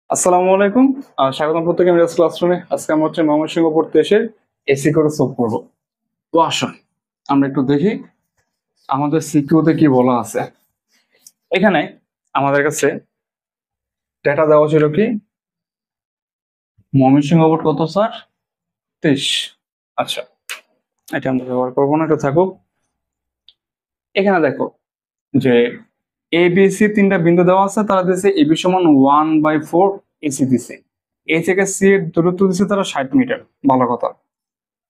আসসালামু আলাইকুম। স্বাগতম প্রত্যেকে মিরাজ ক্লাসরুমে। আজকে আমরা হচ্ছে ময়মনসিংহ পড়তে এসে এসি করে সলভ করব। তো আসুন আমরা একটু দেখি আমাদের সিকিউতে কি বলা আছে। এখানে আমাদের কাছে ডেটা দেওয়া ছিল কি, ময়মনসিংহ বোর্ড কত স্যার? 23। আচ্ছা, এটা আমরা ব্যবহার করবো না, এটা থাকুক। এখানে দেখো যে এ বি সি তিনটা বিন্দু দেওয়া আছে, তারা দিয়েছে এবি সমান 1/4 এসি দিছে। এ থেকে সি এর দূরত্ব দিচ্ছে তারা 60 মিটার। ভালো কথা।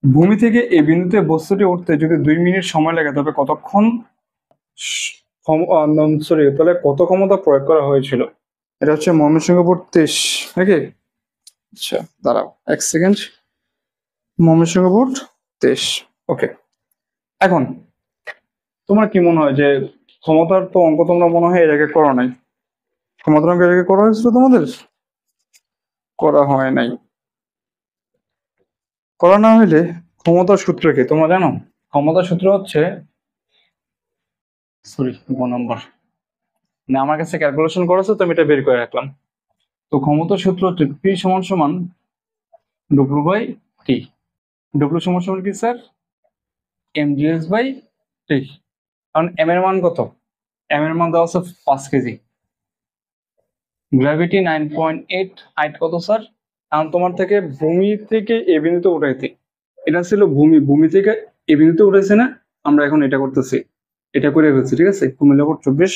ভূমি থেকে এই বিন্দুতে বস্তুটি উঠতে যদি 2 মিনিট সময় লাগে তবে কতক্ষণ সরি, তাহলে কত ক্ষমতা প্রয়োগ করা হয়েছিল? এটা হচ্ছে ময়মনসিংহ বোর্ড 23 নাকি? আচ্ছা দাঁড়াও 1 সেকেন্ড। ময়মনসিংহ বোর্ড 23। ওকে, এখন তোমার কি মনে হয় যে ক্ষমতার তো অঙ্ক তোমরা মনে হয় এর আগে করো নাই? ক্ষমতার অঙ্ক এর আগে করা হয়েছিল তোমাদের? করা হয় নাই। করা না হইলে ক্ষমতার সূত্র কি তোমরা জানো? ক্ষমতার সূত্র হচ্ছে, সরি, নাম্বার না, আমার কাছে ক্যালকুলেশন করেছে তো আমি এটা বের করে রাখলাম। তো ক্ষমতার সূত্র হচ্ছে পি সমান সমান ডব্লিউ বাই টি। ডব্লিউ সমান সমান কি sir? M GS by T. কারণ এম এর মান কত? এম এর মান দেওয়া আছে 5 কেজি। গ্র্যাভিটি 9.8। হাইট কত স্যার? কারণ তোমার থেকে ভূমি থেকে এ বিন্দুতে উঠাইতে, এটা ছিল ভূমি, ভূমি থেকে এ বিন্দুতে উঠাইছে না? আমরা এখন এটা করতেছি, এটা করে ফেলছি। ঠিক আছে, কুমিল্লা বোর্ড 24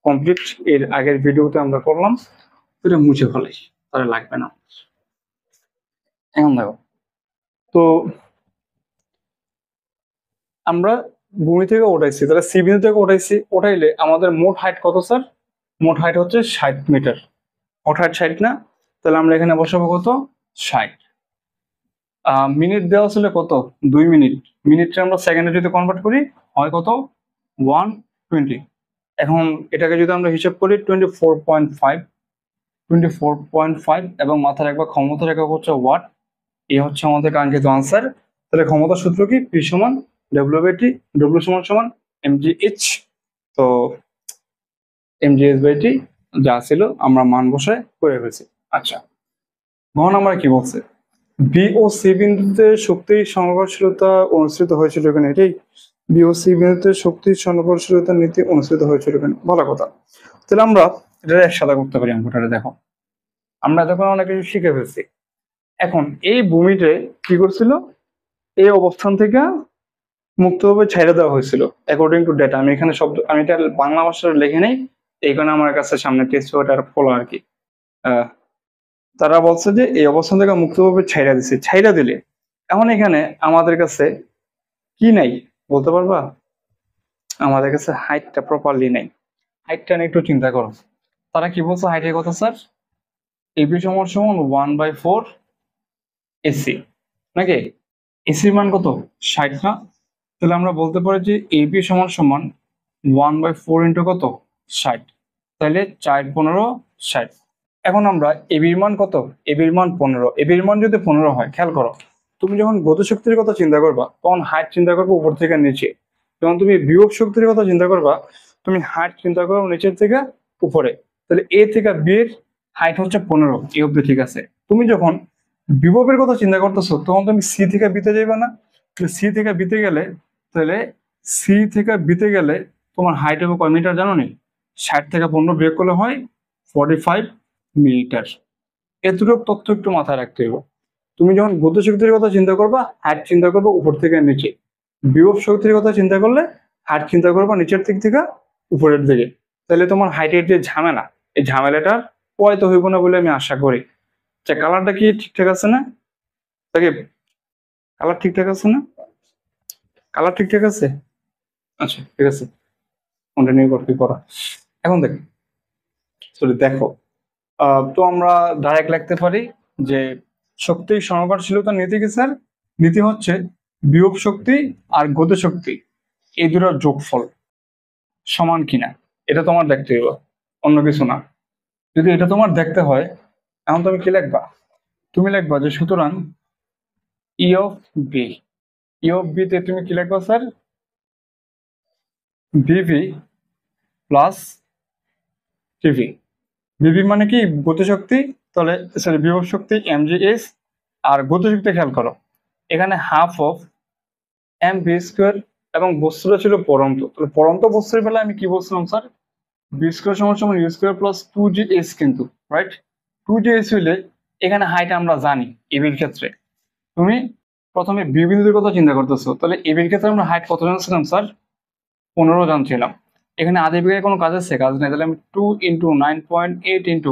কমপ্লিট। এর আগের ভিডিওতে আমরা করলাম, এটা মুছে ফেলাই, তাহলে লাগবে না। এখন দেখো তো আমরা ভূমি থেকে উঠাইছি, তাহলে সি বিন্দু থেকে উঠাইছি, উঠাইলে আমাদের মোট হাইট কত স্যার? মোট হাইট হচ্ছে 60 মিটার। মোট হাইট 60 না? তাহলে আমরা এখানে বসাবো কত? 60। মিনিট দেওয়া ছিল কত? 2 মিনিট। মিনিটটা আমরা সেকেন্ডে যদি কনভার্ট করি হয় কত? 120। এখন এটাকে যদি আমরা হিসাব করি 24.5, 24.5 এবং মাথায় রাখবা ক্ষমতা একক হচ্ছে ওয়াট। এই হচ্ছে আমাদের কাঙ্ক্ষিত আনসার। তাহলে ক্ষমতার সূত্র কি? পি সমান ডব্লিউ বাই টি। ডব্লিউ সমান সমান এম জি এইচ। তো M G H by T যা ছিল আমরা মান বসায় করে ফেলছি। আচ্ছা, ঘন আমরা কি বলছে? বি ও সি বিন্দুতে শক্তির সংঘর্ষশীলতা অনুষ্ঠিত হয়েছিল এখানে, এটাই। বি ও সি বিন্দুতে শক্তির সংঘর্ষশীলতার নীতি অনুষ্ঠিত হয়েছিল এখানে। ভালো কথা। তাহলে আমরা এটা একসাথে করতে পারি অঙ্কটা। দেখো আমরা তখন অনেক কিছু শিখে ফেলছি। এখন এই ভূমিতে কি করছিল? এই অবস্থান থেকে মুক্তভাবে ছেড়ে দেওয়া হয়েছিল অ্যাকর্ডিং টু ডেটা। আমি এখানে শব্দ, আমি এটা বাংলা ভাষায় লিখে নেই, এই কারণে আমার কাছে সামনে টেস্ট ওটা খোলা আর কি। তারা বলছে যে এই অবস্থান থেকে মুক্তভাবে ছাইড়া দিছে। ছাইড়া দিলে এখন এখানে আমাদের কাছে কি নাই বলতে পারবা? আমাদের কাছে হাইটটা প্রপারলি নাই। হাইটটা নিয়ে একটু চিন্তা করো। তারা কি বলছে হাইটের কথা স্যার? এবি সমান সমান 1/4 এসি নাকি? এসির মান কত? 60 না? তাহলে আমরা বলতে পারি যে এবি সমান সমান 1/4 ইন্টু কত? 60। তাহলে 4×15 60। এখন আমরা এবির মান কত? এবির মান 15। এবির মান যদি 15 হয়, খেয়াল করো, তুমি যখন গতিশক্তির কথা চিন্তা করবা তখন হাইট চিন্তা করবে উপর থেকে নিচে। যখন তুমি বিভব শক্তির কথা চিন্তা করবা, তুমি হাইট চিন্তা করবে নিচের থেকে উপরে। তাহলে এ থেকে বি এর হাইট হচ্ছে 15, এই অব্দি ঠিক আছে। তুমি যখন বিভবের কথা চিন্তা করতেছো তখন তুমি সি থেকে বিতে যাইবা না? সি থেকে বিতে গেলে, তাহলে সি থেকে বিতে গেলে তোমার হাইট হবে কয় মিটার জানো নি? 60 থেকে 15 বিয়োগ করলে হয় 45 মিটার। এতটুকু তথ্য একটু মাথায় রাখতে হবে। তুমি যখন গতিশক্তির কথা চিন্তা করবা, হাইট চিন্তা করবে উপর থেকে নিচে। বিভব শক্তির কথা চিন্তা করলে হাইট চিন্তা করবা নিচের দিক থেকে উপরের দিকে। তাহলে তোমার হাইটের যে ঝামেলা, এই ঝামেলাটা পোয়াইতে হইব না বলে আমি আশা করি। আচ্ছা, কালারটা কি ঠিকঠাক আছে না? তাকে কালার ঠিকঠাক আছে না? কালার ঠিকঠাক আছে? আচ্ছা ঠিক আছে, কন্টিনিউ করতে করা। এখন দেখ, সরি দেখো, তো আমরা ডাইরেক্ট লিখতে পারি যে শক্তির সংঘর্ষশীলতার নীতি কি স্যার? নীতি হচ্ছে বিভব শক্তি আর গতি শক্তি এই দুটোর যোগফল সমান কিনা, এটা তোমার দেখতে হবে, অন্য কিছু না। যদি এটা তোমার দেখতে হয়, এখন তুমি কি লিখবা? তুমি লিখবা যে সুতরাং E of B, E of B তে তুমি কি লিখবা sir? VV plus TV. VV মানে কি? গতিশক্তি। তাহলে সরি বিভব শক্তি mgh, আর গতিশক্তি খেয়াল করো এখানে হাফ অফ mv স্কোয়ার, এবং বস্তুটা ছিল পরন্ত। তাহলে পরন্ত বস্তুর বেলায় আমি কি বলছিলাম স্যার, বি স্কোয়ার সমান সমান ইউ স্কোয়ার প্লাস 2gh, কিন্তু রাইট 2gh হইলে এখানে হাইট আমরা জানি এবির ক্ষেত্রে। তুমি প্রথমে বি বিন্দুর কথা চিন্তা করতেছো, তাহলে এবির ক্ষেত্রে আমরা হাইট কত জানছিলাম স্যার, 15 জানছিলাম। এখানে আধে বিঘায় কোনো কাজ আছে, কাজ নেই, তাহলে আমি 2 ইন্টু 9.8 ইন্টু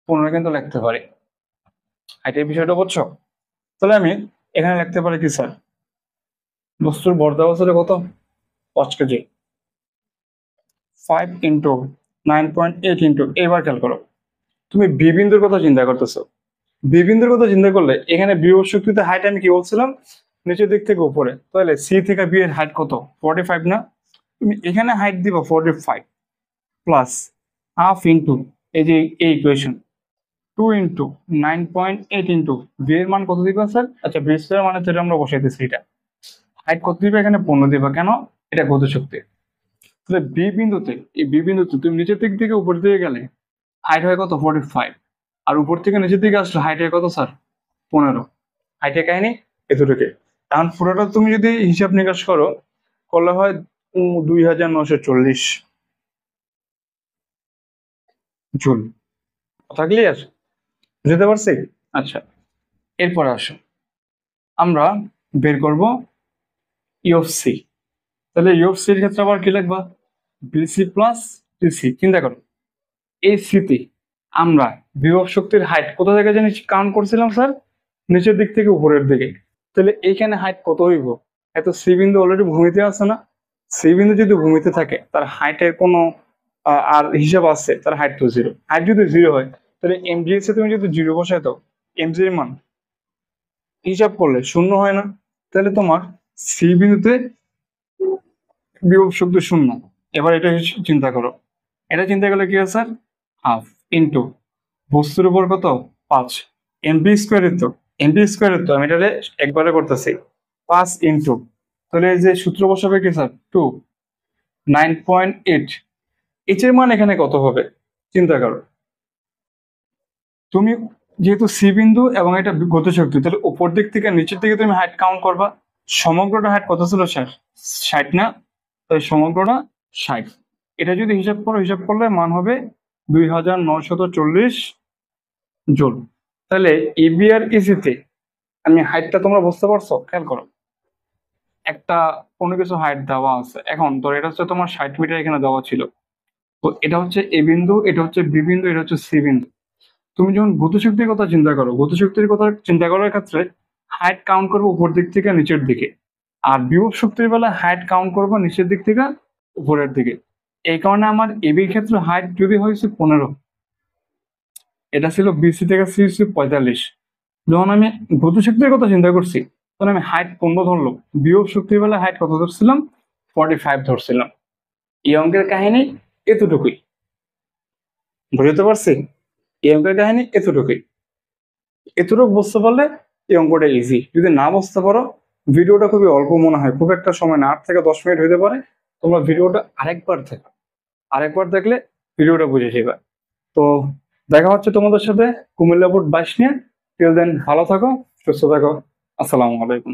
15 কিন্তু লিখতে পারি। হাইটের বিষয়টা বুঝছো? তাহলে আমি এখানে লিখতে পারি কি স্যার, বস্তুর ভর দেওয়া আছে কত, 5 কেজি, 5 ইন্টু 9.8 ইন্টু, এবার খেয়াল করো তুমি বি বিন্দুর কথা চিন্তা করতেছো। বি বিন্দুর কথা চিন্তা করলে এখানে বিভব শক্তিতে হাইট আমি কি বলছিলাম, নিচের দিক থেকে উপরে, তাহলে সি থেকে বি এর হাইট কত, 45 না? তুমি এখানে হাইট দিবা 45 প্লাস হাফ ইন্টু এই যে এই ইকুয়েশন 2 ইন্টু 9.8 ইন্টু বি এর মান কত দিবা স্যার, আচ্ছা বি স্কয়ার মানে যেটা আমরা বসাইতেছি, এটা হাইট কত দিবা, এখানে 15 দিবা, কেন, এটা গতিশক্তি। তাহলে বি বিন্দুতে, এই বি বিন্দুতে তুমি নিচের দিক থেকে উপর দিকে গেলে হাইট হয় কত, 45, আর উপর থেকে নিচের দিকে আসলে হাইট হয় কত স্যার, 15। হাইটের কাহিনী এতটুকু। এখন পুরোটা তুমি যদি হিসাব নিকাশ করো, করলে হয় 2940 জুল। কথা ক্লিয়ার, বুঝতে পারছি? আচ্ছা, এরপরে আসো আমরা বের করব ইউএফসি। তাহলে ইউএফসি এর ক্ষেত্রে আবার কি লিখবা, বিসি প্লাস টিসি। চিন্তা করো এই সিতে আমরা বিভব শক্তির হাইট কোথা থেকে জানি কাউন্ট করছিলাম স্যার, নিচের দিক থেকে উপরের দিকে। তাহলে এইখানে হাইট কত হইব, এত সি বিন্দু অলরেডি ভূমিতে আছে না, সি বিন্দু যদি ভূমিতে থাকে তার হাইটের কোনো আর হিসাব আছে, তার হাইট তো জিরো। হাইট যদি জিরো হয় তাহলে এমজিএস এ তুমি যদি জিরো বসাই দাও, এমজি এর মান হিসাব করলে শূন্য হয় না, তাহলে তোমার সি বিন্দুতে বিভব শক্তি শূন্য। এবার এটা চিন্তা করো, এটা চিন্তা করলে কি হয় স্যার, হাফ ইন্টু বস্তুর উপর কত 5 এমবি স্কোয়ারের, তো এমবি স্কোয়ারের তো আমি এটা একবারে করতেছি 5 ইন্টু, তাহলে এই যে সূত্র বসাবে কি স্যার 2 9.8, এইচ এর মান এখানে কত হবে চিন্তা করো। তুমি যেহেতু সি বিন্দু এবং এটা গতিশক্তি, তাহলে উপর দিক থেকে নিচের দিকে তুমি হাইট কাউন্ট করবা, সমগ্রটা হাইট কত ছিল স্যার, 60 না? তাই সমগ্রটা 60। এটা যদি হিসাব করো, হিসাব করলে মান হবে 2940 জুল। তাহলে এবি আর ইসিতে আমি হাইটটা তোমরা বুঝতে পারছো, খেয়াল করো একটা কোনো কিছু হাইট দেওয়া আছে, এখন ধর এটা হচ্ছে তোমার 60 মিটার এখানে দেওয়া ছিল, তো এটা হচ্ছে এ বিন্দু, এটা হচ্ছে বি বিন্দু, এটা হচ্ছে সি বিন্দু। তুমি যখন গতিশক্তির কথা চিন্তা করো, গতিশক্তির কথা চিন্তা করার ক্ষেত্রে হাইট কাউন্ট করবো উপর দিক থেকে নিচের দিকে, আর বিভব শক্তির বেলা হাইট কাউন্ট করবো নিচের দিক থেকে উপরের দিকে। এই কারণে আমার এবির ক্ষেত্রে হাইট যদি হয়েছে 15, এটা ছিল বিসি থেকে সি 45। যখন আমি গতিশক্তির কথা চিন্তা করছি তখন আমি হাইট 15 ধরলো, বিভব শক্তির বেলা হাইট কত ধরছিলাম, 45 ধরছিলাম। এই অঙ্কের কাহিনী এতটুকুই, বুঝতে পারছি? এই অঙ্কের কাহিনী এতটুকুই, এতটুকু বুঝতে পারলে এই অঙ্কটা ইজি। যদি না বুঝতে পারো, ভিডিওটা খুবই অল্প মনে হয়, খুব একটা সময় না, 8 থেকে 10 মিনিট হইতে পারে, তোমরা ভিডিওটা আরেকবার দেখলে ভিডিওটা বুঝে যাবে। তো দেখা হচ্ছে তোমাদের সাথে কুমিল্লা বোর্ড 22 নিয়ে। টিল দেন ভালো থাকো, সুস্থ থাকো, আসসালামু আলাইকুম।